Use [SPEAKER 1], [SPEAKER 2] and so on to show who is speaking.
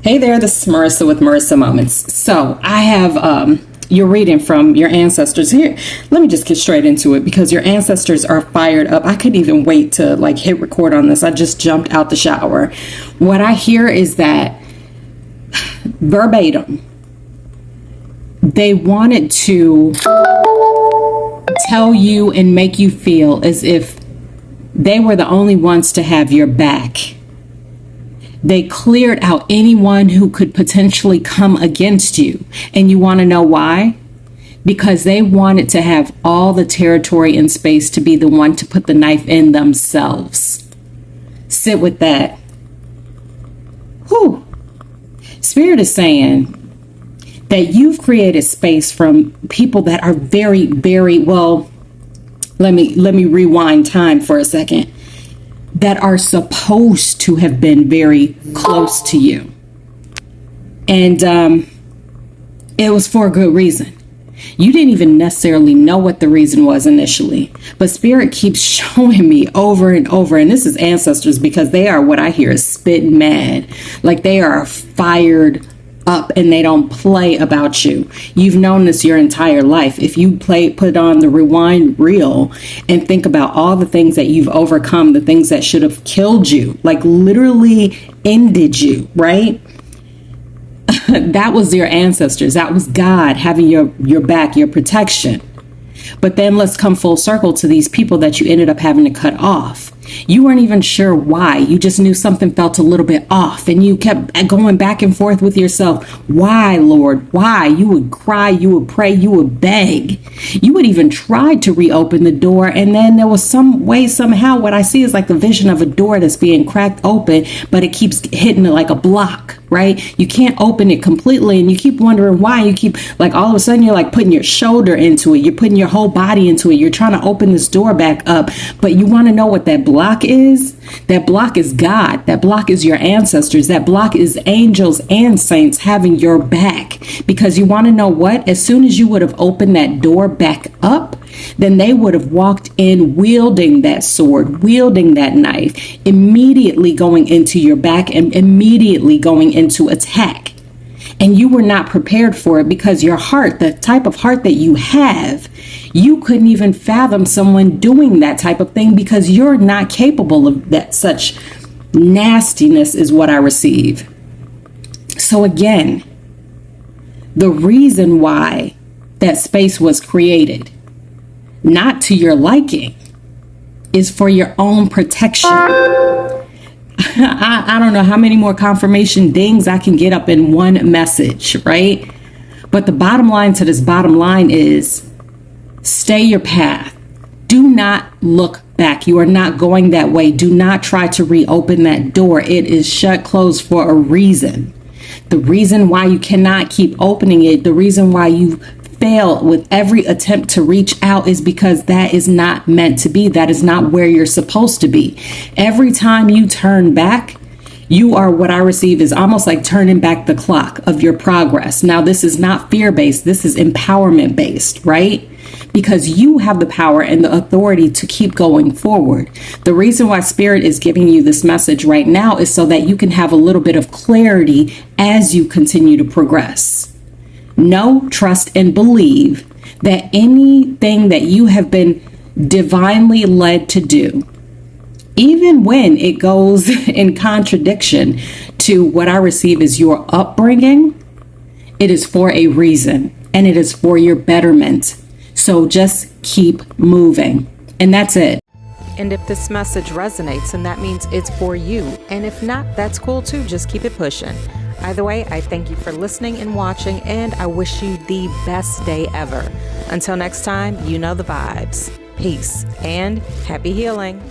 [SPEAKER 1] Hey there, this is Marisa with Marisa Moments. So I have you're reading from your ancestors here. Let me just get straight into it because your ancestors are fired up. I couldn't even wait to hit record on this. I just jumped out the shower. What I hear is that verbatim, they wanted to tell you and make you feel as if they were the only ones to have your back. They cleared out anyone who could potentially come against you. And you want to know why? Because they wanted to have all the territory and space to be the one to put the knife in themselves. Sit with that. Whew. Spirit is saying that you've created space from people that are very, very, well, let me rewind time for a second, that are supposed to have been very close to you. And it was for a good reason. You didn't even necessarily know what the reason was initially, but Spirit keeps showing me over and over, and this is ancestors, because they are, what I hear is spitting mad. Like they are fired up and they don't play about you. You've known this your entire life. If you put on the rewind reel and think about all the things that you've overcome, the things that should have killed you, like literally ended you, right? That was your ancestors. That was God having your back, your protection. But then let's come full circle to these people that you ended up having to cut off. You weren't even sure why. You just knew something felt a little bit off, and you kept going back and forth with yourself. Why, Lord? Why? You would cry, you would pray, you would beg. You would even try to reopen the door, and then there was some way, somehow, what I see is like the vision of a door that's being cracked open, but it keeps hitting it like a block, right? You can't open it completely, and you keep wondering why. You keep, all of a sudden, you're like putting your shoulder into it. You're putting your whole body into it. You're trying to open this door back up, but you want to know what that block is? That block is God. That block is your ancestors. That block is angels and saints having your back. Because you want to know what? As soon as you would have opened that door back up, then they would have walked in wielding that sword, wielding that knife, immediately going into your back and immediately going into attack. And you were not prepared for it because your heart, the type of heart that you have, you couldn't even fathom someone doing that type of thing because you're not capable of that. Such nastiness is what I receive. So again, the reason why that space was created, not to your liking, is for your own protection. I don't know how many more confirmation dings I can get up in one message, right? But the bottom line to this bottom line is stay your path. Do not look back. You are not going that way. Do not try to reopen that door. It is shut closed for a reason. The reason why you cannot keep opening it, the reason why you fail with every attempt to reach out is because that is not meant to be. That is not where you're supposed to be. Every time you turn back, you are, what I receive is almost like turning back the clock of your progress. Now, this is not fear-based. This is empowerment-based, right? Because you have the power and the authority to keep going forward. The reason why Spirit is giving you this message right now is so that you can have a little bit of clarity as you continue to progress. Know, trust, and believe that anything that you have been divinely led to do, even when it goes in contradiction to what I receive as your upbringing, it is for a reason and it is for your betterment. So just keep moving. And that's it.
[SPEAKER 2] And if this message resonates, then that means it's for you. And if not, that's cool too. Just keep it pushing. Either way, I thank you for listening and watching, and I wish you the best day ever. Until next time, you know the vibes. Peace and happy healing.